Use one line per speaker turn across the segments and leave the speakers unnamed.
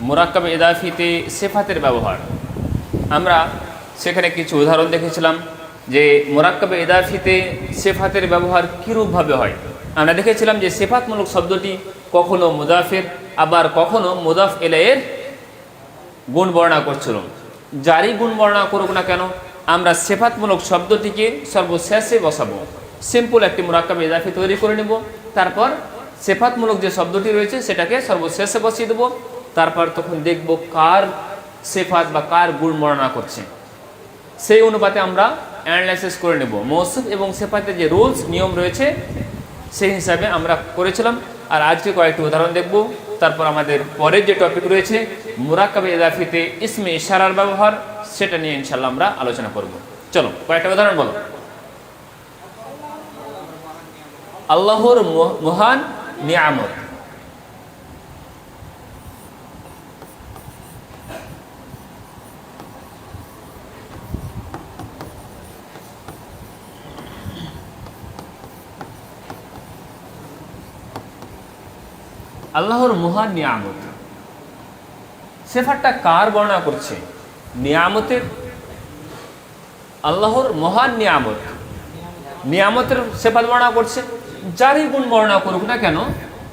মুরাক্কাব ইদাফিতে সিফাতের ব্যবহার। আমরা সেখানে কিছু উদাহরণ দেখেছিলাম যে মুরাক্কাব ইদাফিতে সিফাতের ব্যবহার কীরূপভাবে হয়। আমরা দেখেছিলাম যে সিফাতমূলক শব্দটি কখনো মুদাফের আবার কখনো মুদাফ ইলাইহির গুণ বর্ণনা করছিল। যারই গুণ বর্ণনা করুক না কেন আমরা সিফাতমূলক শব্দটিকে সর্বশেষে বসাবো। সিম্পল একটি মুরাক্কাব ইদাফি তৈরি করে নেব, তারপর সিফাতমূলক যে শব্দটি রয়েছে সেটাকে সর্বশেষে বসিয়ে দেবো। তারপর তখন দেখব কার সিফাত বা কার গুণ বর্ণনা করছে, সেই অনুপাতে আমরা অ্যানালাইসিস করে নেব। মৌসুফ এবং সিফাতের যে রুলস নিয়ম রয়েছে সেই হিসাবে আমরা করেছিলাম। আর আজকে কয়েকটি উদাহরণ দেখব, তারপর আমাদের পরের যে টপিক রয়েছে মুরাক্কাব ইদাফিতে ইসমে ইশারার ব্যবহার, সেটা নিয়ে ইনশাআল্লাহ আমরা আলোচনা করব। চলো কয়েকটা উদাহরণ বলো। আল্লাহর মহান নিয়ামত। আল্লাহর মহান নিয়ামত, সিফাতটা কার বর্ণনা করছে? নিয়ামতের। আল্লাহর মহান নিয়ামত, নিয়ামতের সিফাত বর্ণনা করছে। যারই গুণ বর্ণনা করুক না কেন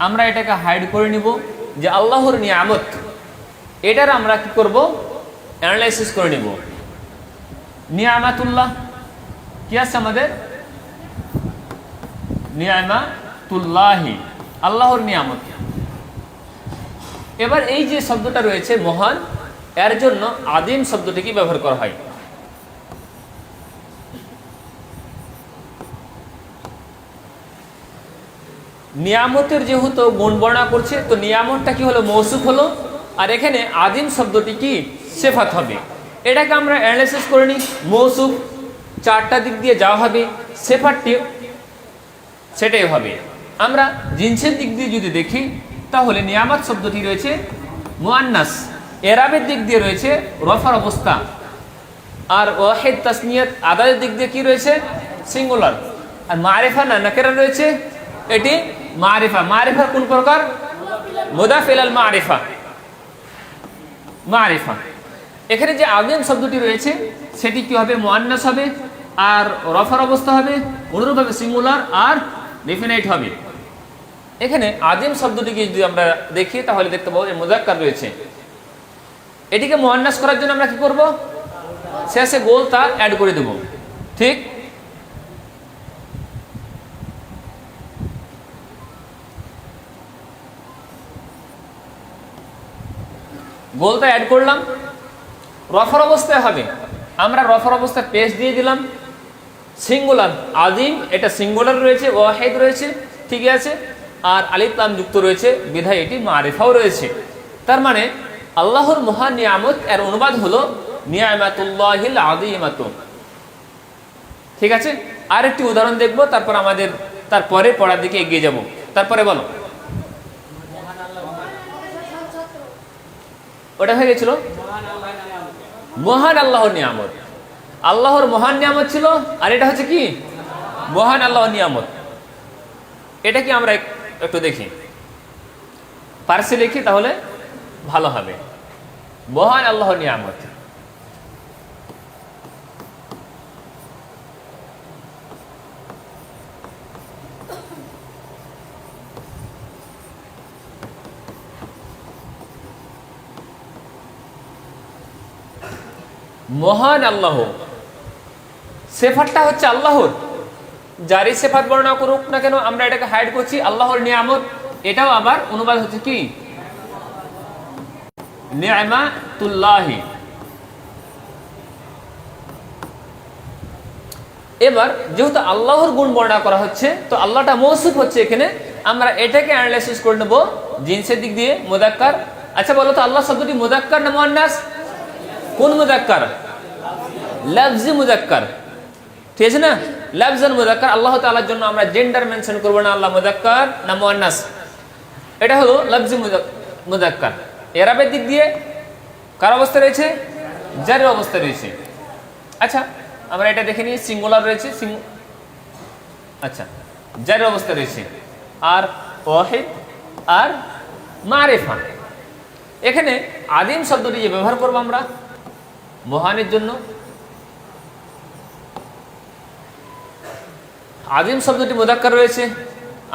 আমরা এটাকে হাইড করে নিব যে আল্লাহর নিয়ামত, এটার আমরা কি করব? অ্যানালাইসিস করে নিব। নিয়ামাতুল্লাহ কি আছে আমাদের? নিয়ামাতুল্লাহি, আল্লাহর নিয়ামত। এবার এই যে শব্দটা রয়েছে মহান, এর জন্য আদিম শব্দটিকে ব্যবহার করা হয়। নিয়ামতের যেহেতু গুণ বর্ণনা করছে, তো নিয়ামতটা কি হলো? মৌসুফ হলো, আর এখানে আদিম শব্দটি কি? সিফাত হবে। এটাকে আমরা অ্যানালাইসিস করে নিই। মৌসুফ চারটা দিক দিয়ে যাওয়া হবে, সিফাতটি সেটাই হবে। আমরা জিনসের দিক দিয়ে যদি দেখি তাহলে নিয়ামত শব্দটি রয়েছে মুআন্নাস, এরাবের দিক দিয়ে রয়েছে রফার অবস্থা, আর ওয়াহিদ তাসনিয়াত আদাদের দিক দিয়ে কি রয়েছে? সিঙ্গুলার। আর মারিফা না নাকেরা রয়েছে, এটি মারিফা। মারিফা কোন প্রকার? মুদাফ ইলাল মারিফা, মারিফা। এখানে যে আদিম শব্দটি রয়েছে সেটি কি হবে? মুআন্নাস হবে, আর রফার অবস্থা হবে, অনুরূপভাবে সিঙ্গুলার আর ডেফিনাইট হবে। এখানে আদিম শব্দটিকে যদি আমরা দেখি তাহলে দেখতে পাবো যে মুযাক্কার রয়েছে। এটিকে মুআন্নাস করার জন্য আমরা কি করব? শেষে গোল তার অ্যাড করে দেব। ঠিক, গোলটা অ্যাড করলাম, রফার অবস্থায় হবে। আমরা রফার অবস্থায় পেশ দিয়ে দিলাম। সিঙ্গুলার আদিম, এটা সিঙ্গুলার রয়েছে, ওয়াহিদ রয়েছে, ঠিক আছে, আর আলিফ লাম যুক্ত রয়েছে, বিধায় এটি মারিফাও রয়েছে। তার মানে আল্লাহর মহান নিয়ামত এর অনুবাদ হলো নিয়ামাতুল্লাহিল আযীমাতু। ঠিক আছে, আরেকটি উদাহরণ দেখব, তারপর আমাদের তারপরে পড়ার দিকে এগিয়ে যাব। তারপরে বলো, ওটা হয়ে গেছিল মহান আল্লাহর নিয়ামত। আল্লাহর মহান নিয়ামত ছিল, আর এটা হচ্ছে কি? মহান আল্লাহর নিয়ামত। এটা কি আমরা একটু দেখি, পার্সে লিখি তাহলে ভালো হবে। মহান আল্লাহর নিয়ামত, মহান আল্লাহ। সিফাতটা হচ্ছে আল্লাহর, যারই সিফাত বর্ণনা করুক না কেন আমরা এটাকে হাইড করছি আল্লাহর নিয়ামত। এটাও আবার অনুবাদ হচ্ছে কি? নিয়ামাতুল্লাহি। এবার যেহেতু আল্লাহর গুণ বর্ণনা করা হচ্ছে, তো আল্লাহটা মৌসুফ হচ্ছে, এখানে আমরা এটাকে অ্যানালাইসিস করে নেব জিনসের দিক দিয়ে। মুযাক্কার। আচ্ছা বলো তো, আল্লাহ শব্দটি মুযাক্কার না মুআন্নাস? কোন মুযাক্কার? লাফজি মুযাক্কার, ঠিক আছে না? লাফজান মুযাক্কার। আল্লাহ তাআলার জন্য আমরা জেন্ডার মেনশন করব না, আল্লাহ মুযাক্কার না মুআন্নাস। এটা হলো লাফজি মুযাক্কার। এরাবের দিক দিয়ে কার অবস্থা রয়েছে? জারের অবস্থা রয়েছে। আচ্ছা আমরা এটা দেখে নিই, সিঙ্গুলার রয়েছে, আচ্ছা জারের অবস্থা রয়েছে, আর ওয়াহিদ আর মারিফা। এখানে আদিম শব্দটি যে ব্যবহার করবো আমরা মহানের জন্য, আদিম শব্দটি মুযাক্কার রয়েছে,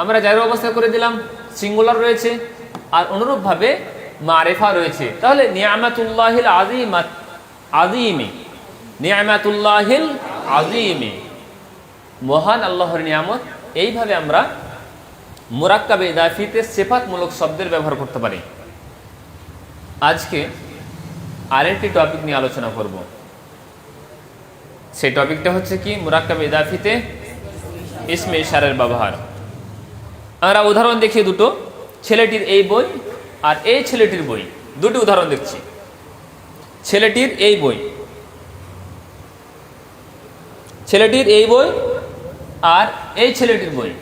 আমরা জায়র অবস্থায় করে দিলাম, সিঙ্গুলার রয়েছে, আর অনুরূপভাবে মারিফা রয়েছে। তাহলে নিয়ামাতুল্লাহিল আযীমাত, আযীমি, নিয়ামাতুল্লাহিল আযীমি, মহান আল্লাহর নিয়ামত। এইভাবে আমরা মুরাক্কাবে ইদাফিতে সিফাতমূলক শব্দের ব্যবহার করতে পারি। আজকে আরেকটি টপিক নিয়ে আলোচনা করব। সেই টপিকটা হচ্ছে কি, মুরাক্কাবে ইদাফিতে ইসমে ইশারার ব্যবহার। আমরা উদাহরণ দেখি দুটো, ছেলেটির এই বই আর এই ছেলেটির বই, দুটি উদাহরণ দেখছি। ছেলেটির এই বই, ছেলেটির এই বই আর এই ছেলেটির বই।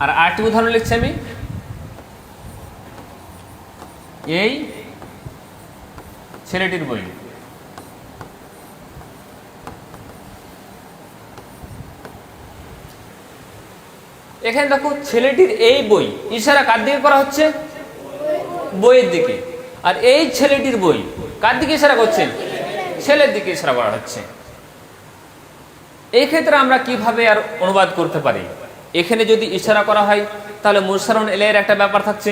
আর আরেকটি উদাহরণ লিখছি আমি, এই ছেলেটির বই। এখানে দেখো ছেলেটির এই বই, ইশারা কার দিকে করা হচ্ছে? বইয়ের দিকে। আর এই ছেলেটির বই কার দিকে ইশারা করছে? ছেলের দিকে ইশারা করা হচ্ছে। এই ক্ষেত্রে আমরা কিভাবে আর অনুবাদ করতে পারি? এখানে যদি ইশারা করা হয় তাহলে মুরসালুন ইলাইহির একটা ব্যাপার থাকছে।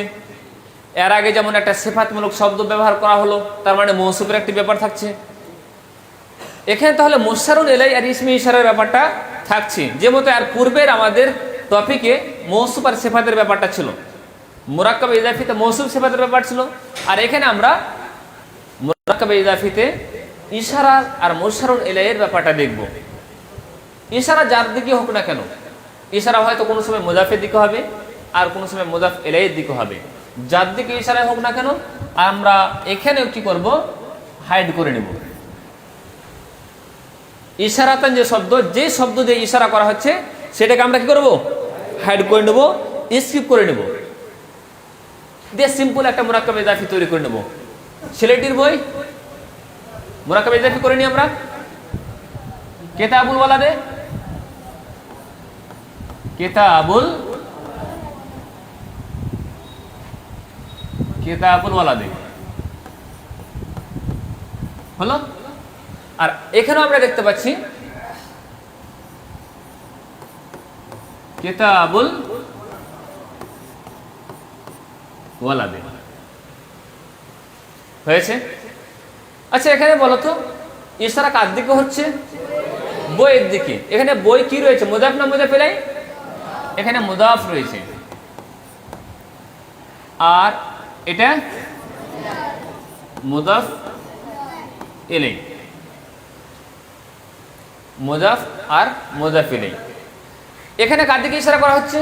এর আগে যেমন একটা সিফাতমূলক শব্দ ব্যবহার করা হলো, তার মানে মৌসুফের একটি ব্যাপার থাকছে। এখানে তাহলে মুরসালুন ইলাইহি আর ইসমে ইশারার ব্যাপারটা থাকছে। যেমতো আর পূর্বের আমাদের টপিকে মৌসুফ আর সিফাতের ব্যাপারটা ছিল, মুরাক্কাবে ইদাফিতে মৌসুফ সিফাতের ব্যাপার ছিল। আর এখানে আমরা মুরাক্কাবে ইদাফিতে ইশারা আর মুরসালুন ইলাইহির ব্যাপারটা দেখব। ইশারা যার দিকে হোক না কেন, ইশারা হয়তো কোনো সময় মুজাফের দিকে হবে আর কোনো সময় মুজাফ ইলাইহির দিকে হবে। যার দিকে ইশারা হোক না কেন আমরা এখানেও কি করব? হাইড করে নেব। ইশারাতান যে শব্দ, যে শব্দ দিয়ে ইশারা করা হচ্ছে সেটাকে আমরা কি করব? হাইড করে নেব, স্কিপ করে নেব, দিয়ে সিম্পল একটা মুরাক্কাবে ইদাফি তৈরি করে নেব। ছেলেটির বই মুরাক্কাবে ইদাফি করে নিই আমরা। কিতাবুল ওয়ালাদে, কিতাবুল, কিতাবুল ওয়ালাদে হলো। আর এখানেও আমরা দেখতে পাচ্ছি কিতাবুল ওয়ালাদে হয়েছে। আচ্ছা এখানে বলো তো ইশারা কার দিকে হচ্ছে? বইয়ের দিকে। এখানে বই কি রয়েছে? মুযাফ না মুযাফ ইলাইহি? এখানে মুযাফ রয়েছে, আর এটা মুযাফ ইলাইহি, মুযাফ আর মুযাফ ইলাইহি। এখানে কার দিকে ইশারা করা হচ্ছে?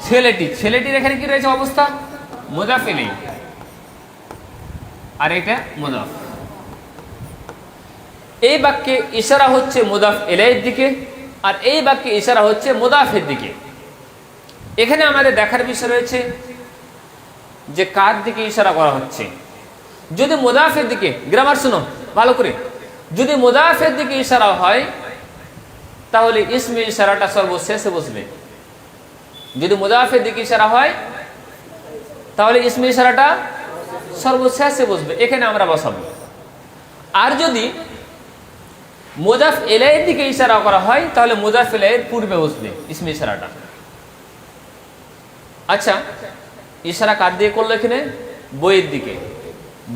ছেলেটি। ছেলেটির এখানে কি রয়েছে অবস্থা? মুযাফ ইলাইহি, আর এটা মুযাফ। এই বাক্যে ইশারা হচ্ছে মুযাফ ইলাইহির দিকে, আর এই বাক্যে ইশারা হচ্ছে মুযাফের দিকে। এখানে আমাদের দেখার বিষয় রয়েছে যে কার দিকে ইশারা করা হচ্ছে। যদি মুযাফের দিকে, গ্রামার শুনো ভালো করে, যদি মুযাফের দিকে ইশারা হয় তাহলে ইসমে ইশারাটা সর্বশেষে বসবে। যদি মুযাফের দিকে ইশারা হয় তাহলে ইসমে ইশারাটা সর্বশেষে বসবে, এখানে আমরা বসাবো। আর যদি মুযাফ ইলাইহির দিকে ইশারা করা হয় তাহলে মুযাফ ইলাইহির পূর্বে বসবে ইসমে ইশারাটা। আচ্ছা ইশারা কার দিকে করলো? এখানে বইয়ের দিকে।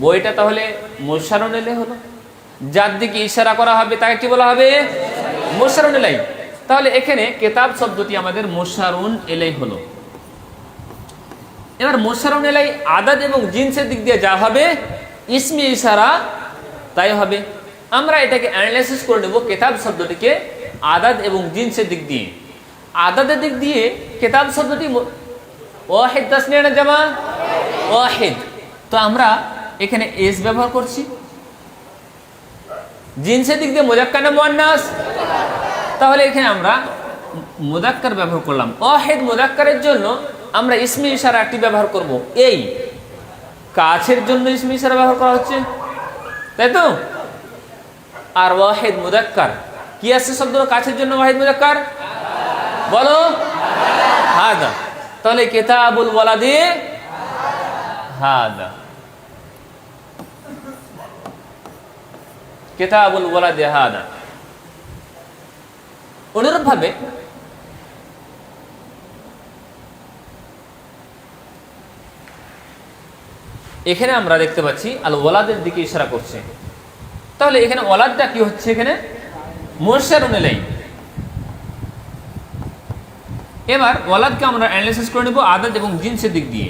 বইটা তাহলে মুরসালুন ইলাইহি হলো। যার দিকে ইশারা করা হবে তাকে কি বলা হবে? মুরসালুন ইলাইহি। তাহলে এখানে কিতাব শব্দটি আমাদের মুরসালুন ইলাইহি হলো। এবার মুরসালুন ইলাইহি আদাদ এবং জিনসের দিক দিয়ে যা হবে ইসমে ইশারা তাই হবে। আমরা এটাকে অ্যানালাইসিস করে নেব কিতাব শব্দটিকে আদাদ এবং জিনসের দিক দিয়ে। আদাদের দিক দিয়ে কিতাব শব্দটি ওয়াহিদ তাসনিয়া না জামা? ওয়াহিদ। তো আমরা এখানে এস ব্যবহার করছি। জিনসের দিক দিয়ে মুযাক্কার না মুআন্নাস? তাহলে এখানে আমরা মুযাক্কার ব্যবহার করলাম। ওয়াহিদ মুযাক্কারের জন্য আমরা ইসমে ইশারা একটি ব্যবহার করব। এই কাছের জন্য ইসমে ইশারা ব্যবহার করা হচ্ছে, তাই তো। আর ওয়াহিদ মুযাক্কার কি আছে শব্দ কাছের জন্য? ওয়াহিদ মুযাক্কার বলো হাদা। তাহলে কিতাবুল ওয়ালাদি হাদা, কিতাবুল ওয়ালাদি হাদা। অনুরূপ ভাবে এখানে আমরা দেখতে পাচ্ছি আল ওয়ালাদের দিকে ইশারা করছে। তাহলে এখানে ওয়ালাদটা কি হচ্ছে? এখানে মুরসালুন ইলাইহি। এবার ওয়ালাদকে আমরা অ্যানালাইসিস করে নেব আদাদ এবং জিনসের দিক দিয়ে।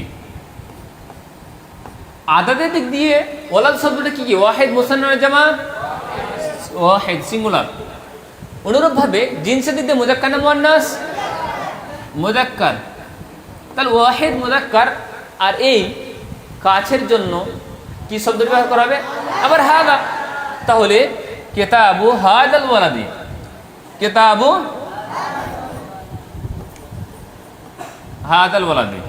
আদাদের দিক দিয়ে ওয়ালাদ শব্দটা কি? ওয়াহিদ মুসান্না জামা? ওয়াহিদ সিঙ্গুলার। অনুরূপ ভাবে জিনসের দিক দিয়ে মুযাক্কার না মুয়ান্নাস? মুযাক্কার। তাহলে ওয়াহিদ মুযাক্কার, আর এই কাছের জন্য কি শব্দ ব্যবহার করা হবে? আবার হাদা। তাহলে কিতাবু হাদাল ওয়ালাদি, কিতাবু হাদাল ওয়ালাদি,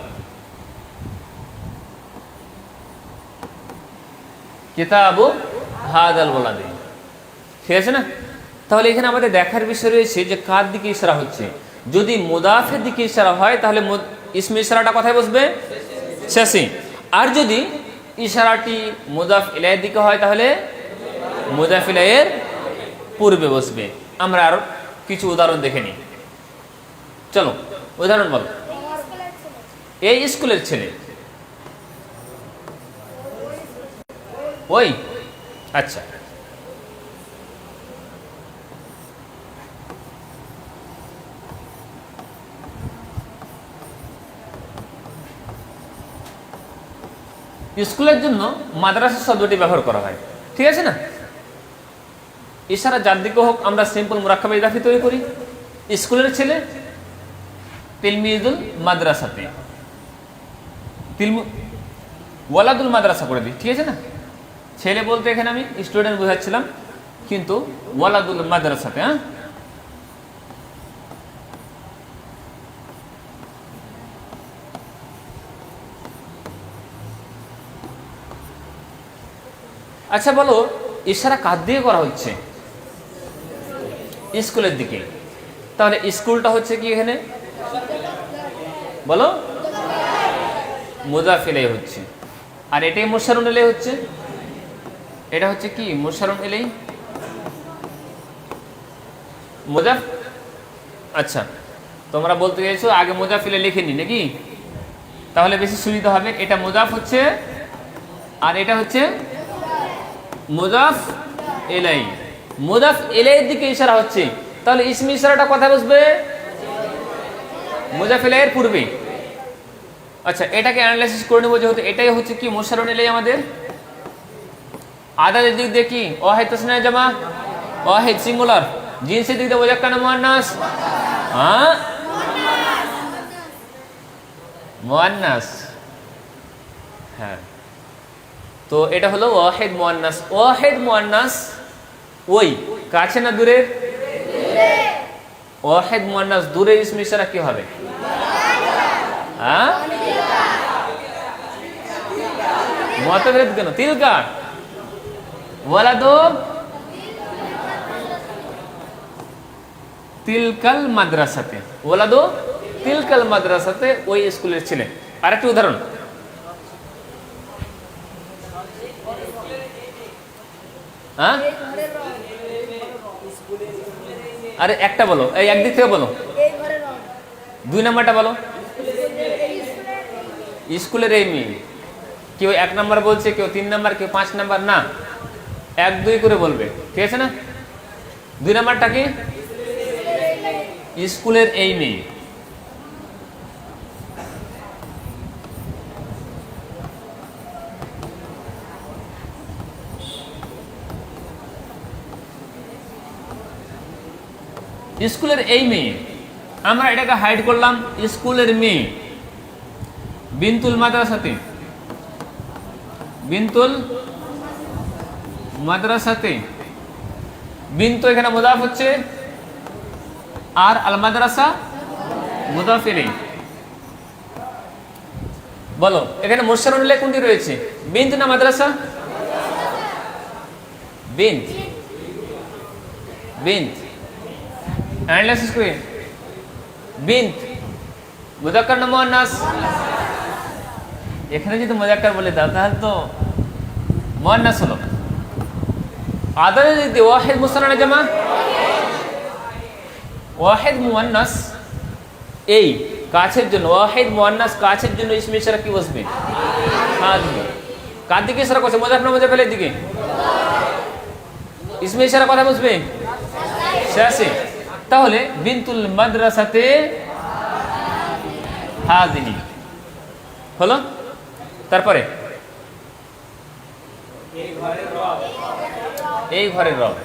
কিতাবু হাদাল ওয়ালাদি। ঠিক আছে না? তাহলে এখানে আমাদের দেখার বিষয় রয়েছে যে কার দিকে ইশারা হচ্ছে। যদি মুদাফের দিকে ইশারা হয় তাহলে ইসমে ইশারাটা কোথায় বসবে? শেষে। আর যদি ইশারাটি মুদাফ ইলাইহির দিকে হয় তাহলে মুদাফ ইলাইহির পূর্বে বসবে। আমরা আর কিছু উদাহরণ দেখে নিই। চলো উদাহরণ বলো। এই স্কুলের ছেলে। ওই আচ্ছা, স্কুলের জন্য মাদ্রাসা শব্দটি ব্যবহার করা হয়। ঠিক আছে না? ইশারা যার দিকে হোক আমরা সিম্পল মুরাক্কাবে ইদাফি তৈরি করি। স্কুলের ছেলে তিলমিজুল মাদ্রাসাতে, ওয়ালাদুল মাদ্রাসা করে দিই। ঠিক আছে না? ছেলে বলতে এখানে আমি স্টুডেন্ট বোঝাচ্ছিলাম, কিন্তু ওয়ালাদুল মাদ্রাসাতে। হ্যাঁ, আচ্ছা বলো ইশারা কার দিকে করা হচ্ছে? স্কুলের দিকে। তাহলে স্কুলটা হচ্ছে কি এখানে? বলো মুযাফ ইলাইহি হচ্ছে। আর এটাই মুরসালুন ইলাইহি হচ্ছে। এটা হচ্ছে কি? মুরসালুন ইলাইহি মুযাফ। আচ্ছা, তোমরা বলতে চাইছো আগে মুযাফ ইলাইহি লিখে নি নাকি? তাহলে বেশি সুবিধা হবে। এটা মুযাফ হচ্ছে আর এটা হচ্ছে মুযাফ ইলাইহি। মুযাফ ইলাইহির দিকে ইশারা হচ্ছে, তাহলে ইসমে ইশারাটা কোথায় বসবে? মুযাফ ইলাইহির পূর্বে। আচ্ছা, এটাকে অ্যানালাইসিস করে নেব। যেহেতু এটাই হচ্ছে কি মুরসালুন ইলাইহি আমাদের। আদাদের দিক দিয়ে কি? ওয়াহিদ তাসনিয়া জামা? ওয়াহিদ সিঙ্গুলার। জিনসের দিক দিয়ে মুযাক্কার না মুয়ান্নাস? হ্যাঁ, মুয়ান্নাস। হ্যাঁ, তো এটা হলো ওয়াহিদ মুয়ান্নাস। ওয়াহিদ মুয়ান্নাস ওই কাছে না দূরে? ওয়াহিদ মুয়ান্নাস দূরে ইসমে ইশারা কি হবে? হ্যাঁ, মুতাবিদ কেন? তিলকা ওয়ালাদু তিলকাল মাদ্রাসাতে, ওয়ালাদু তিলকাল মাদ্রাসাতে, ওই স্কুলের ছেলে। আরেকটা উদাহরণ। হ্যাঁ, আরে একটা বলো, এই একদিক থেকে বলো। দুই নাম্বারটা বলো। স্কুলের এই মেয়ে। কেউ 1 নাম্বার বলছে, কেউ 3 নাম্বার, কেউ 5 নাম্বার। না, 1 2 করে বলবে। ঠিক আছে না? 2 নাম্বারটা কি? স্কুলের এই মেয়ে। স্কুলের এই মেয়ে, আমরা এটাকে হাইড করলাম। স্কুলের মেয়ে বিনতুল মাদ্রাসাতে, বিনতুল মাদ্রাসাতে। বিন্তু এখানে মুযাফ হচ্ছে আর আল মাদ্রাসা মুযাফ ইলাইহি। বলো এখানে মুরসালুন ইলাইহি কোনটি রয়েছে? বিন্তু না মাদ্রাসা? বিন্ত, বিন্ত অ্যানালাইসিস করি। বিন্ত মুযাক্কার না মুয়ান্নাস? এখানে যদি মুযাক্কার বলে দাও তাহলে তো মুয়ান্নাস হলো। আদাদের দিক দিয়ে ওয়াহিদ মুসান্না না জামা? ওয়াহিদ মুয়ান্নাস এই কাছের জন্য, ওয়াহিদ মুয়ান্নাস কাছের জন্য ইসমে ইশারা কি বসবে? কার দিকে ইশারা করছে? মুযাফ না মুযাফেলের দিকে? ইসমে ইশারা কথা বসবে শেষে। তাহলে বিনতুল মাদ্রাসাতে হাযিহি হলো। তারপরে এই ঘরের রব,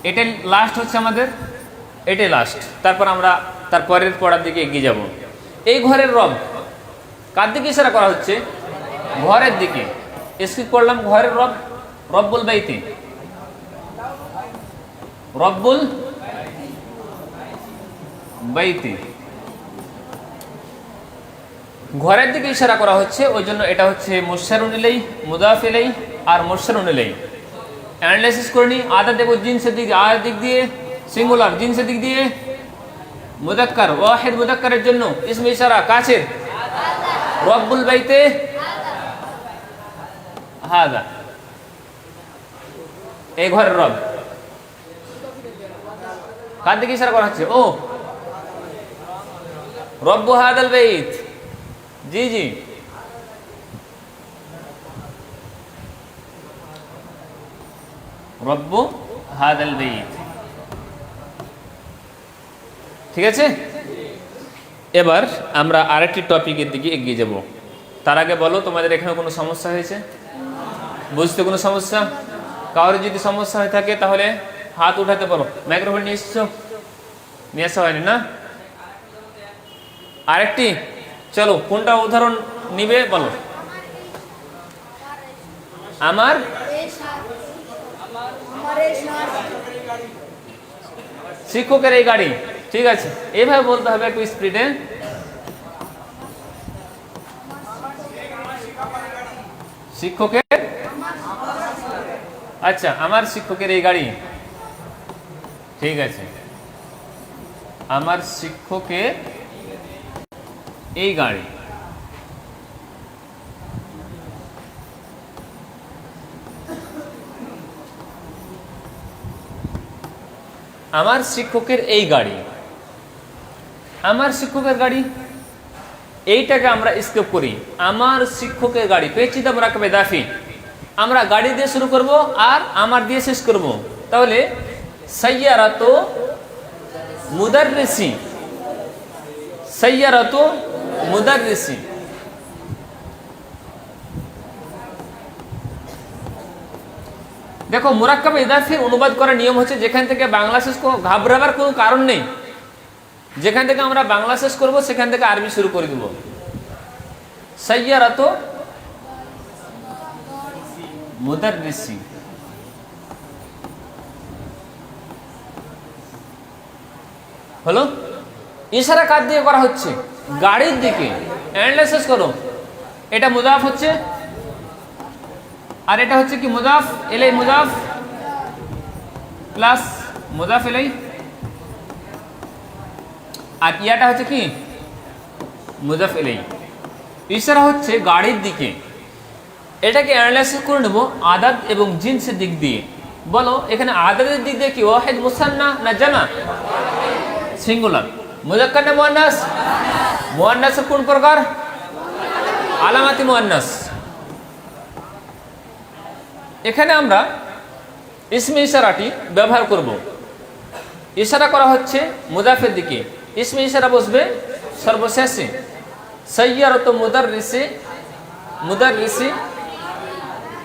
এটা লাস্ট হচ্ছে আমাদের, এটাই লাস্ট। তারপর আমরা তারপরের পড়ার দিকে এগিয়ে যাব। এই ঘরের রব কার দিকে ইশারা করা হচ্ছে? ঘরের দিকে। স্কিপ করলাম ঘরের রব, রব্বুল বাইতি, রব্বুল বাইতি ঘরের দিকে ইশারা করা হচ্ছে, ওই জন্য এটা হচ্ছে মুশারুন ইলাইহি, মুযাফ ইলাইহি আর মুশারুন ইলাইহি। অ্যানালাইসিস করে নি। আদাদ এবং জিনসের দিক, আয়ার দিক দিয়ে সিঙ্গুলার, জিনসের দিক দিয়ে মুযাক্কার, ওয়াহিদ মুযাক্কারের জন্য ইসমে ইশারা কাছের, রব্বুল বাইতে হাযা, এই ঘরের রব। কার দিকে ইশারা করা হচ্ছে? ও রব্বু হাদাল বাইত। জি জি, রব্বু হাদাল বাইত। ঠিক আছে, এবার আমরা আরেকটি টপিকের দিকে এগিয়ে যাব। তার আগে বলো, তোমাদের এখানে কোনো সমস্যা হয়েছে? বুঝতে কোনো সমস্যা? কারোর যদি সমস্যা হয়ে থাকে তাহলে হাত উঠাতে পারো। মাইক্রোফোন নিয়ে এসছো? নিয়ে আসা হয়নি না? আরেকটি, চলো কোনটা উদাহরণ নিবে বলো। আমার শিক্ষকের এই গাড়ি। ঠিক আছে, এইভাবে বলতে হবে একটু স্পিডে। শিক্ষকের, আচ্ছা আমার শিক্ষকের এই গাড়ি। ঠিক আছে, আমার শিক্ষকের এই গাড়ি। আমার শিক্ষকের এই গাড়ি, আমার শিক্ষকের গাড়ি, এইটাকে আমরা স্কিপ করি। আমার শিক্ষকের গাড়ি, পেচিদা মুরাক্কাবে ইদাফি। আমরা গাড়ি দিয়ে শুরু করব আর আমার দিয়ে শেষ করব। তাহলে সাইয়ারাতু মুদাররিসি, সাইয়ারাতু মুদাররিসি। দেখো মুরাক্কাবে ইদাফির অনুবাদ করার নিয়ম হচ্ছে, যেখান থেকে বাংলা শেষ করব, ঘাবড়াবার কোনো কারণ নেই। যেখান থেকে আমরা বাংলা শেষ করব সেখান থেকে আরবি শুরু করে দেব। সাইয়ারাতু মুদাররিসি। হলো? ইশারা কার দিকে করা হচ্ছে? গাড়ির দিকে। অ্যানালাইসিস করো, এটা মুযাফ হচ্ছে আর এটা হচ্ছে কি মুযাফ ইলাইহি, মুযাফ প্লাস মুযাফ ইলাইহি, আর ইয়াটা হচ্ছে কি মুযাফ ইলাইহি। ইশারা হচ্ছে গাড়ির দিকে। এটাকে অ্যানালাইসিস করে নেব আদাদ এবং জিনসের দিক দিয়ে। বলো এখানে আদাদের দিক দিয়ে কি ওয়াহিদ মুসান্না না জামা? সিঙ্গুলার। মুযাক্কার না মুয়ান্নাস? মুয়ান্নাস কোন প্রকার? আলামাতি মুয়ান্নাস। এখানে আমরা ইসমে ইশারাটি ব্যবহার করব। ইশারা করা হচ্ছে মুযাফের দিকে, ইসমে ইশারা বসবে সর্বশেষে। সাইয়ারাতু মুদাররিসি, মুদাররিসি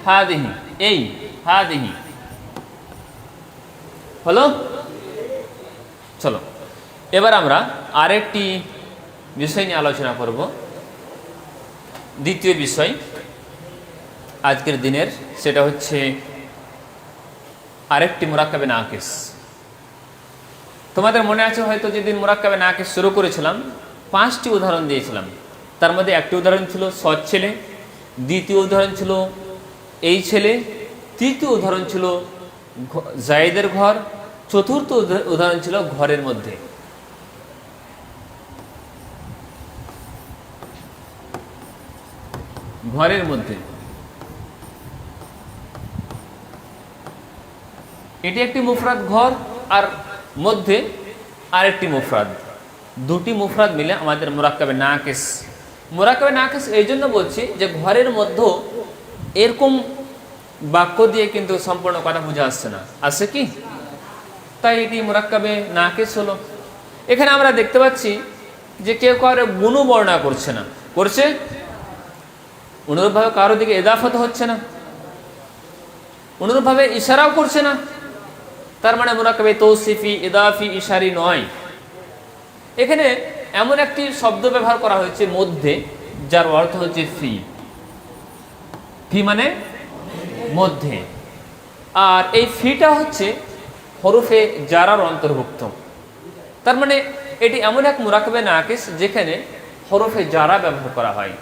হাদিহি, এই হাদিহি। হলো? চলো এবার আমরা আরেকটি বিষয় নিয়ে আলোচনা করব। দ্বিতীয় বিষয় আজকের দিনের, সেটা হচ্ছে আরেকটি মুরাক্কাবে নাকিস। তোমাদের মনে আছে হয়তো, যেদিন মুরাক্কাবে নাকিস শুরু করেছিলাম 5টি উদাহরণ দিয়েছিলাম। তার মধ্যে একটি উদাহরণ ছিল সৎ ছেলে, দ্বিতীয় উদাহরণ ছিল এই ছেলে, তৃতীয় উদাহরণ ছিল জায়েদের ঘর, চতুর্থ উদাহরণ ছিল ঘরের মধ্যে। ঘরের মধ্যে এটি একটি মুফরাদ ঘর, আর মধ্যে আরেকটি মুফরাদ, দুটি মুফরাদ মিলে আমাদের মুরাক্কাবে নাকিস। মুরাক্কাবে নাকিস এই জন্য বলছি যে ঘরের মধ্যে এরকম বাক্য দিয়ে কিন্তু সম্পূর্ণ কথা বোঝা আসছে না, আছে কি? তাই এটি মুরাক্কাবে নাকিস হলো। এখানে আমরা দেখতে পাচ্ছি যে কেউ কারো গুণও বর্ণনা করছে না, করছে অনুরূপভাবে কারো দিকে ইদাফত হচ্ছে না, অনুরূপভাবে ইশারাও করছে না। তার মানে মুরাক্কাবে তৌসিফি, ইদাফি, ইশারি নয়। এখানে এমন একটি শব্দ ব্যবহার করা হয়েছে মধ্যে, যার অর্থ হচ্ছে ফি। ফি মানে মধ্যে, আর এই ফিটা হচ্ছে হরফে জারার অন্তর্ভুক্ত। তার মানে এটি এমন এক মুরাক্কাবে নাকিস যেখানে হরফে জারা ব্যবহার করা হয়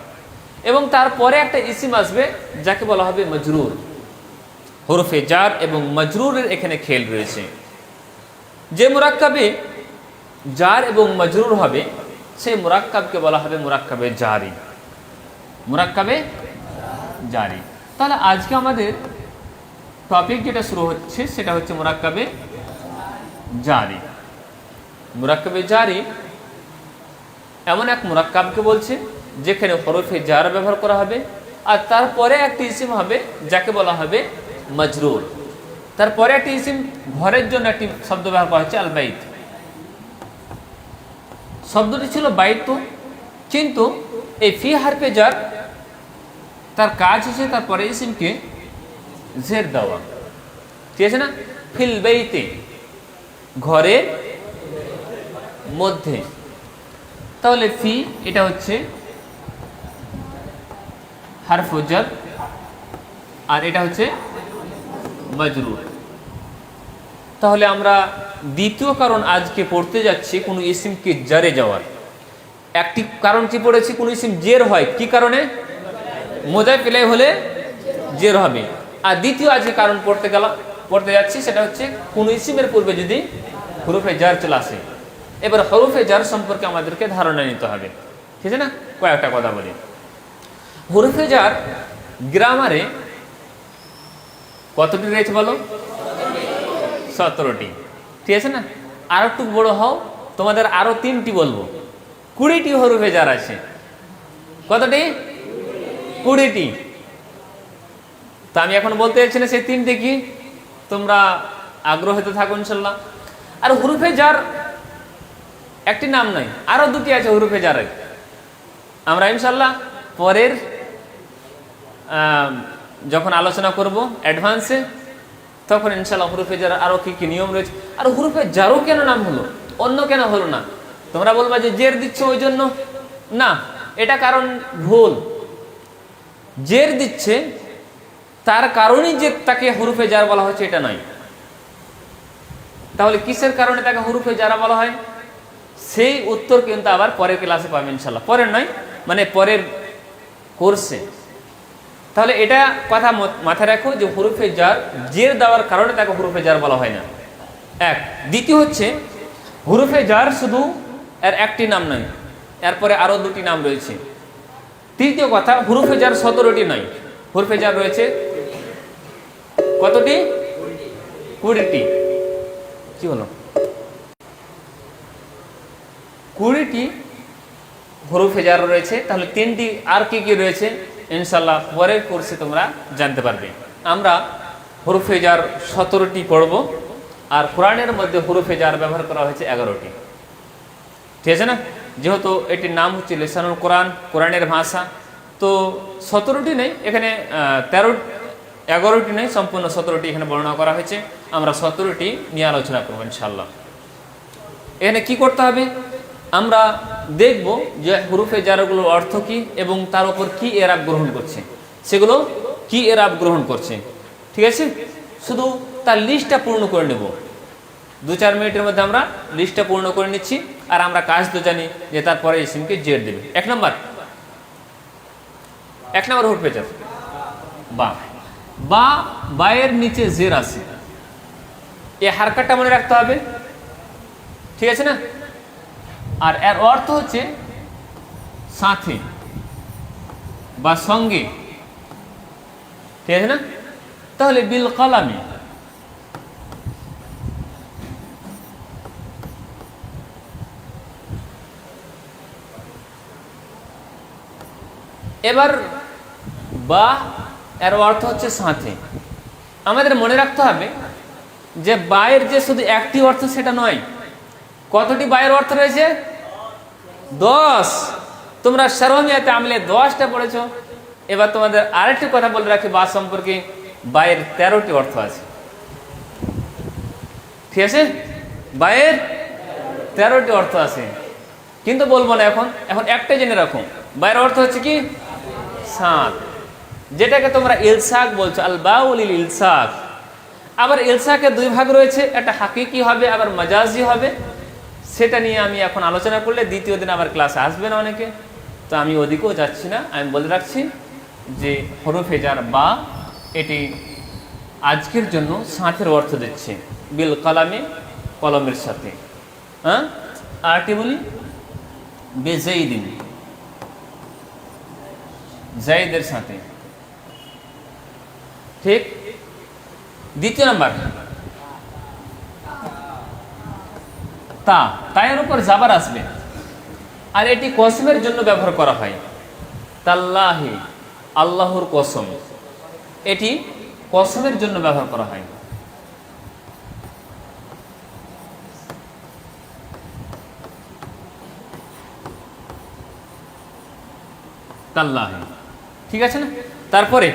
এবং তারপরে একটা ইসিম আসবে যাকে বলা হবে মজরুর। হরফে জার এবং মজরুরের এখানে খেল রয়েছে। যে মুরাক্কাবে জার এবং মজরুর হবে সেই মুরাক্কাবকে বলা হবে মুরাক্কাবে জারি। মুরাক্কাবে জারি। তাহলে আজকে আমাদের টপিক যেটা শুরু হচ্ছে সেটা হচ্ছে মুরাক্কাবে জারি। মুরাক্কাবে জারি এমন এক মুরাক্কাবকে বলছে যেখানে হরফে জার ব্যবহার করা হবে, আর তারপরে একটি ইসিম হবে যাকে বলা হবে মজরুর। তারপরে একটি ইসিম ঘরের জন্য একটি শব্দ ব্যবহার করা হচ্ছে আল বাইত। শব্দটি ছিল বাইত, কিন্তু এই ফি হারফে জার তার কাজ হচ্ছে তারপরে ইসিমকে জের দেওয়া, ঠিক আছে না? ফিল বাইতে, ঘরের মধ্যে। তাহলে ফি এটা হচ্ছে হারফে জার আর এটা হচ্ছে মজরুর। তাহলে আমরা দ্বিতীয় কারণ আজকে পড়তে যাচ্ছি কোনো ইসিমকে জারে যাওয়ার। একটি কারণ কি পড়েছি, কোনো ইসিম জের হয় কি কারণে? মোজাফ ইলাইহি হলে জের হবে। আর দ্বিতীয় আজকে কারণ পড়তে যাচ্ছি সেটা হচ্ছে কোনো ইসিমের পূর্বে যদি হরফে জার চলে আসে। এবার হরফে জার সম্পর্কে আমাদেরকে ধারণা নিতে হবে, ঠিক আছে না? কয়েকটা কথা বলি। হরফে জার গ্রামারে কতটি রয়েছে বলো? 17টি, ঠিক আছে না? আর একটু বড় হও, তোমাদের আরো 3টি বলবো। 20টি হরফে জার আছে। কতটি? 20টি। তা আমি এখন বলতে চাইছি না সেই 3টি কি, তোমরা আগ্রহিত থাকো ইনশাল্লাহ। আর হরফে জার একটি নাম নয়, আরো 2টি আছে হরফে জার। আমরা ইনশাল্লাহ পরের যখন আলোচনা করব অ্যাডভান্সে, তখন ইনশাল্লাহ হরফে জার আরো কি কি নিয়ম রয়েছে। আর হরফে জারও কেন নাম হলো, অন্য কেন হলো না? তোমরা বলবা যে জের দিচ্ছ ওই জন্য, না, এটা কারণ ভুল। জের দিচ্ছে তার কারণেই যে তাকে হরফে জার বলা হচ্ছে এটা নয়। তাহলে কিসের কারণে তাকে হরফে জারা বলা হয় সেই উত্তর কিন্তু আবার পরের ক্লাসে পাবেন ইনশাল্লাহ। পরের নয়, মানে পরের কোর্সে। তাহলে এটা কথা মাথায় রাখো যে হরফে জার জের দেওয়ার কারণে তাকে হরফে জার বলা হয় না, এক। দ্বিতীয় হচ্ছে হরফে জার শুধু এর একটি নাম নয়, এরপরে আরো 2টি নাম রয়েছে। তৃতীয় কথা, হরফে জার 17টি নয়, হরফে জার রয়েছে কতটি? 20টি। কি হলো? 20টি হরফে জার রয়েছে। তাহলে 3টি আর কি কি রয়েছে ইনশাল্লাহ পরের কোর্সে তোমরা জানতে পারবে। আমরা হরফে জার 17টি পড়ব, আর কোরআনের মধ্যে হরফে জার ব্যবহার করা হয়েছে 11টি, ঠিক আছে না? যেহেতু এটির নাম হচ্ছে লিসানুল কোরআন, কোরআনের ভাষা, তো 17টি নেই এখানে, 11টি নেই, সম্পূর্ণ 17টি এখানে বর্ণনা করা হয়েছে। আমরা 17টি নিয়ে আলোচনা করবো ইনশাল্লাহ। এখানে কি করতে হবে আমরা দেখব যে হরফে জারগুলোর অর্থ কি এবং তার উপর কি এরাব গ্রহণ করছে, সেগুলো কি এরাব গ্রহণ করছে, ঠিক আছে? শুধু তার লিস্টটা পূর্ণ করে নেব। 2-4 মিনিটের মধ্যে আমরা লিস্টটা পূর্ণ করে নিচ্ছি। আর আমরা কাজ তো জানি যে তারপরে ইসিমকে জের দেবে। 1 নম্বর এক নম্বর হুট পেঁচার বা, বা বায়ের নিচে জের আছে, এই হারকাতটা মনে রাখতে হবে, ঠিক আছে না? আর এর অর্থ হচ্ছে সাথে বা সঙ্গে, ঠিক আছে না? তাহলে বিল কলামে, এবার বা এর অর্থ হচ্ছে সাথে। আমাদের মনে রাখতে হবে যে বায়ের যে শুধু একটি অর্থ সেটা নয়, কতটি বায়ের অর্থ রয়েছে? 10। তোমরা সরমিয়াতে আমলে 10টা পড়েছো। এবার তোমাদের আরেকটি কথা বলে রাখি বা সম্পর্কে, বায়ের 13টি অর্থ আছে, ঠিক আছে? বায়ের 13টি অর্থ আছে, কিন্তু বলবো না এখন, এখন একটাই জেনে রাখো, বায়ের অর্থ হচ্ছে কি? সাত, যেটাকে তোমরা ইলসাক বলছো, আল বাউল ইলসাক। আবার ইলসাকের দুই ভাগ রয়েছে, একটা হাকিকি হবে আবার মাজাজি হবে। সেটা নিয়ে আমি এখন আলোচনা করলে দ্বিতীয় দিন আবার ক্লাসে আসবে না অনেকে, তো আমি ওদিকেও যাচ্ছি না। আমি বলে রাখছি যে হরফে জার বা, এটি আজকের জন্য সাথের অর্থ দিচ্ছে বিল কলামে, কলমের সাথে। হ্যাঁ, আরটি বলি বেজাইদিন, জাইদের সাথে, ঠিক। দ্বিতীয় নাম্বার তা, তায়ের উপর জাবার আসবে, আর এটি কসমের জন্য ব্যবহার করা হয়। তাল্লাহি, আল্লাহর কসম, এটি কসমের জন্য ব্যবহার করা হয়। তাল্লাহি, ঠিক আছে না? তারপরে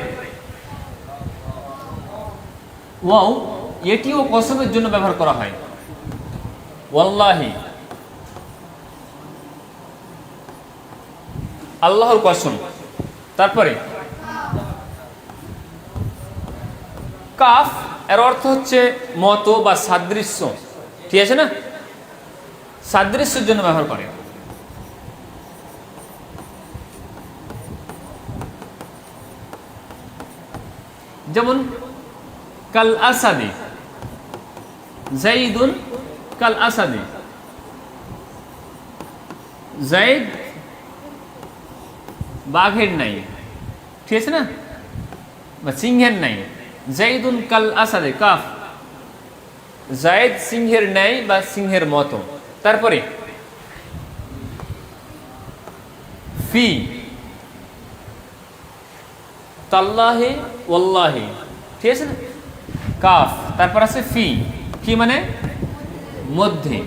ওয়াও, এটিও কসমের জন্য ব্যবহার করা হয়। ওয়াল্লাহি, আল্লাহর কসম। তারপরে কাফ, এর অর্থ হচ্ছে মতো বা সাদৃশ্য, ঠিক আছে না? সাদৃশ্যের জন্য ব্যবহার করে। যেমন কাল আসাদে, জাইদুন কাল আসাদে, জাইদ বাঘের নাই, ঠিক আছে না, বা সিংহের নাই। জাইদুন কাল আসাদে, কাফ, জাইদ সিংহের নাই বা সিংহের মতো। তারপরে ফি, তাল্লাহি ওয়াল্লাহি, ঠিক আছে না, কাফ, তারপর আছে ফি, ফি মানে মধ্যে,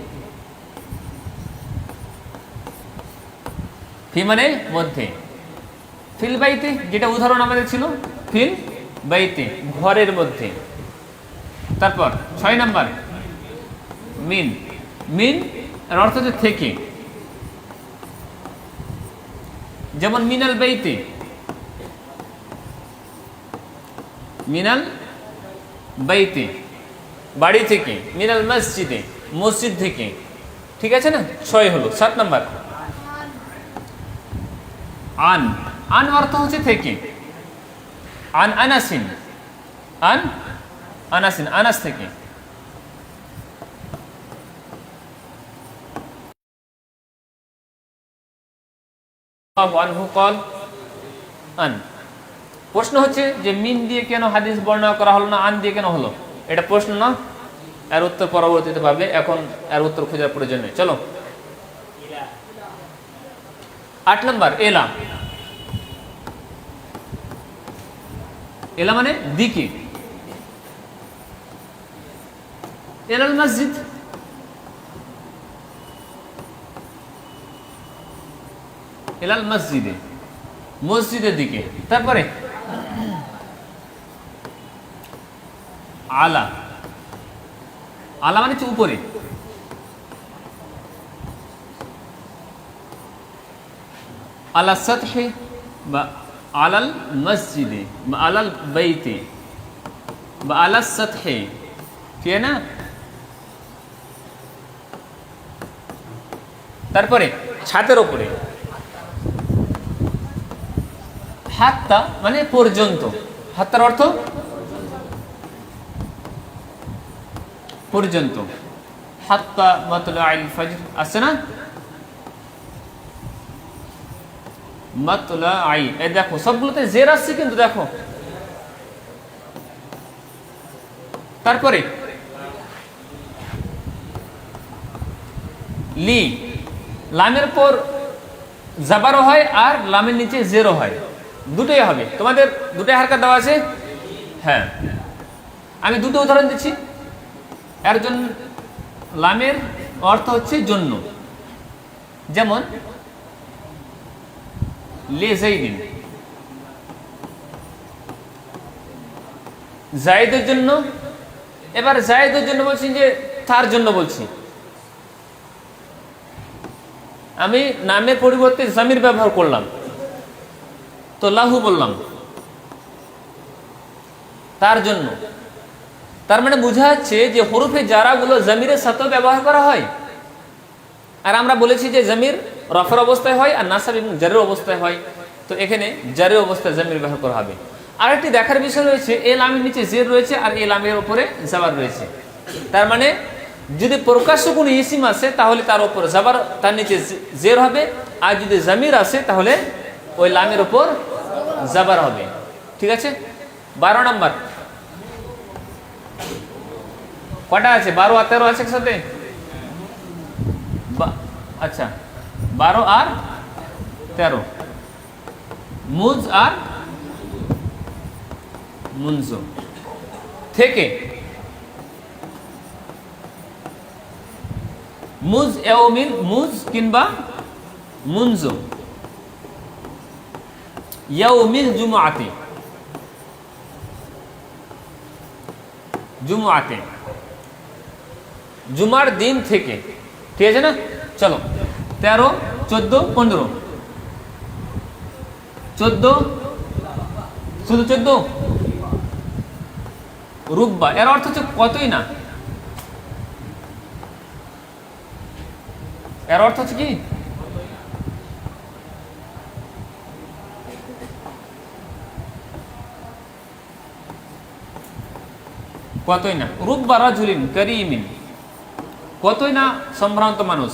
ফি মানে মধ্যে। ফিল বাইতে, যেটা উদাহরণ আমাদের ছিল, ফিল বাইতে, ঘরের মধ্যে। তারপর 6 নাম্বার মিন, মিন এর অর্থ হচ্ছে থেকে, যেমন মিনাল বাইতে, মিনাল বাইতে বাড়ি থেকে, মিনাল মসজিদে মসজিদ থেকে, ঠিক আছে না? 6 হলো। 7 নাম্বার আন, আন অর্থ হচ্ছে থেকে। আন আনাসিন, আন আনাসিন, আনাস থেকে। আনহু ক্বাল আন। প্রশ্ন হচ্ছে যে মিন দিয়ে কেন হাদিস বর্ণনা করা হলো না, আন দিয়ে কেন হলো? এটা প্রশ্ন না, এর উত্তর পরবর্তীতে পাবে, এখন এর উত্তর খোঁজার প্রয়োজন নেই। চলো 8 নাম্বার এলা, এলা মানে দিকে। এলাল মসজিদ, এলাল মসজিদে, মসজিদের দিকে। তারপরে আলা, আলা মানে হচ্ছে উপরে। আলা সাতহে বা আলাল মসজিদে বা আলাল বাইতে বা আলা সাতহে, ঠিক আছে না? তারপরে ছাদের উপরে হাত্তা মানে পর্যন্ত, হাত্তার অর্থ পর্যন্ত। হাত্তা মাতলাইল ফজর আছে না, মাতলাই, এই দেখো সবগুলোতে জের আসছে কিন্তু দেখো। তারপরে লি, লামের পর জাবারও হয় আর লামের নিচে জেরও হয়, দুটোই হবে। তোমাদের দুটোই হারকাত দেওয়া আছে। হ্যাঁ, আমি দুটো উদাহরণ দিচ্ছি। এর জন্য লামের অর্থ হচ্ছে জন্য, যেমন লে জাইদিন, জায়েদের জন্য। এবার জায়েদের জন্য বলছি যে তার জন্য বলছি, আমি নামের পরিবর্তে জামির ব্যবহার করলাম, তো লাহু বললাম তার জন্য। তার মানে বোঝা যাচ্ছে যে হরফে জারাগুলো জামিরের সাথেও ব্যবহার করা হয়। আর আমরা বলেছি যে জামির রফের অবস্থায় হয় আর নাসাব এবং জারের অবস্থায় হয়, তো এখানে জারের অবস্থায় জামির ব্যবহার করা হবে। আরেকটি দেখার বিষয় রয়েছে, এ লামের নিচে জের রয়েছে আর এ লামের উপরে জাবার রয়েছে। তার মানে যদি প্রকাশ্য কোনো ইসিম আসে তাহলে তার উপর জাবার, তার নিচে জের হবে, আর যদি জামির আসে তাহলে ওই লামের উপর জাবার হবে। ঠিক আছে, 12 নম্বর কটা আছে? 12 আর 13 আছে একসাথে। আচ্ছা, 12 আর 13, মুজ আর মুনজো থেকে। মুজ ইয়াউমিন, মুজ কিংবা মুনজো, ইয়াউমিল জুমআতি, জুমআতে, জুমার দিন থেকে। ঠিক আছে না? চলো 13, 14, 15, 14, শুধু 14 রুব্বা, এর অর্থ হচ্ছে কতই না, এর অর্থ হচ্ছে কি কতই না। রুব্বা রাজুলিন কারীমিন, কতই না সম্ভ্রান্ত মানুষ,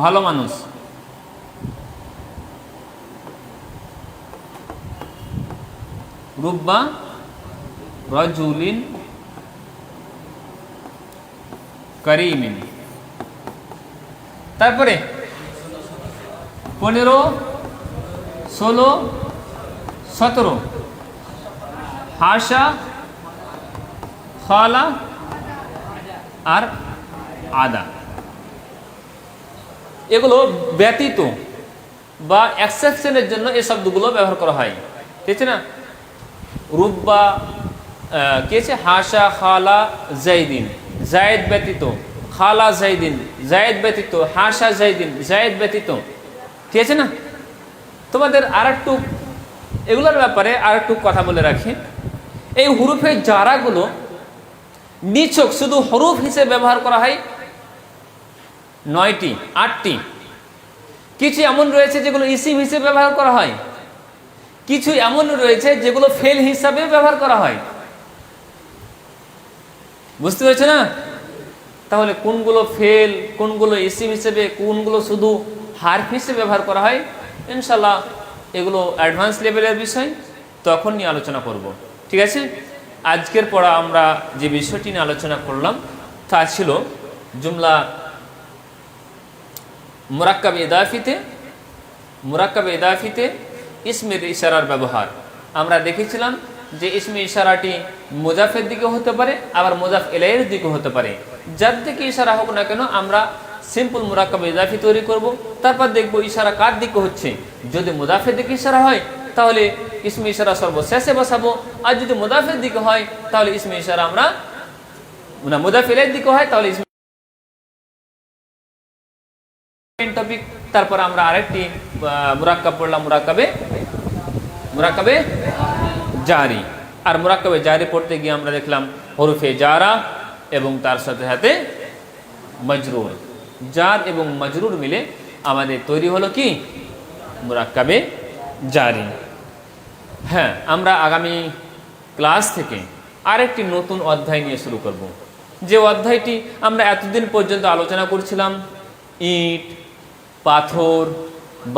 ভালো মানুষ। রুব্বা রাজুলিন কারীমিন। তারপরে 15, 16, 17 হাসা, খালা আর আদা, এগুলো ব্যতীত বা এক্সেপশনের জন্য এই শব্দগুলো ব্যবহার করা হয়। ঠিক আছে না? রুব্বা কি আছে? হাসা, খালা, জাইদিন, জায়েদ ব্যতীত, খালা জাইদিন, জায়েদ ব্যতীত, হাসা জাইদিন, জায়েদ ব্যতীত। ঠিক আছে না? তোমাদের আর একটু এগুলোর ব্যাপারে আর একটু কথা বলে রাখি। এই হুরুফে জারাগুলো নিছক শুধু হরুফ হিসেবে ব্যবহার করা হয় 9টি, 8টি। কিছু এমন রয়েছে যেগুলো ইসিম হিসেবে ব্যবহার করা হয়, কিছু এমন রয়েছে যেগুলো ফেল হিসাবে ব্যবহার করা হয়। বুঝতে পেরেছো না? তাহলে কোনগুলো ফেল, কোনগুলো ইসিম হিসেবে, কোনগুলো শুধু হারফ হিসেবে ব্যবহার করা হয়, ইনশাল্লাহ এগুলো অ্যাডভান্স লেভেলের বিষয়, তখন নিয়ে আলোচনা করব। ঠিক আছে? আজকের পড়া আমরা যে বিষয়টি নিয়ে আলোচনা করলাম তা ছিল জুমলা মুরাক্কাবে ইদাফিতে, মুরাক্কাবে ইদাফিতে ইসমের ইশারার ব্যবহার। আমরা দেখেছিলাম যে ইসমে ইশারাটি মুজাফের দিকে হতে পারে, আবার মুজাফ ইলাইহির দিকে হতে পারে। যার দিকে ইশারা হোক না কেন আমরা সিম্পল মুরাক্কাবে ইদাফি তৈরি করব। তারপর দেখব ইশারা কার দিকে হচ্ছে। যদি মুজাফের দিকে ইশারা হয় তাহলে ইসমে ইশারা সর্বশেষে বসাবো, আর যদি মুজাফের দিকে হয় তাহলে ইসমে ইশারা আমরা মুজাফ ইলাইহির দিকে হয় তাহলে টপিক। তারপর আমরা আরেকটি মুরাক্কাব পড়লাম, মুরাক্কাবে জারি। আর মুরাক্কাবে জারি পড়তে গিয়ে আমরা দেখলাম হরফে জারা এবং তার সাথে সাথে মজরুর, জার এবং মজরুর মিলে আমাদের তৈরি হলো কি? মুরাক্কাবে জারি। হ্যাঁ, আমরা আগামী ক্লাস থেকে আরেকটি নতুন অধ্যায় নিয়ে শুরু করব, যে অধ্যায়টি আমরা এতদিন পর্যন্ত আলোচনা করছিলাম ইট, পাথর,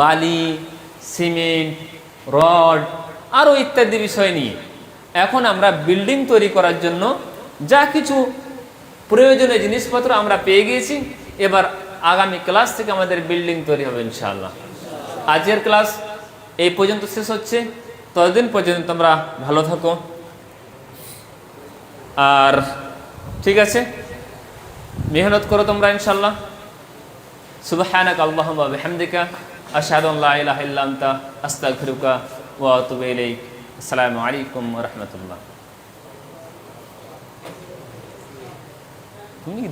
বালি, সিমেন্ট, রড আরও ইত্যাদি বিষয় নিয়ে। এখন আমরা বিল্ডিং তৈরি করার জন্য যা কিছু প্রয়োজনীয় জিনিসপত্র আমরা পেয়ে গিয়েছি, এবার আগামী ক্লাস থেকে আমাদের বিল্ডিং তৈরি হবে ইনশাআল্লাহ। আজকের ক্লাস এই পর্যন্ত শেষ হচ্ছে, ততদিন পর্যন্ত তোমরা ভালো থাকো। আর ঠিক আছে, মেহনত করো তোমরা ইনশাআল্লাহ। সুবহানাকা আল্লাহুম্মা ওয়া বিহামদিকা আশহাদু আল্লা ইলাহা ইল্লা আনতা আস্তাগফিরুকা ওয়া আতুবু ইলাইক। আসসালামু আলাইকুম ওয়া রাহমাতুল্লাহ। তুমি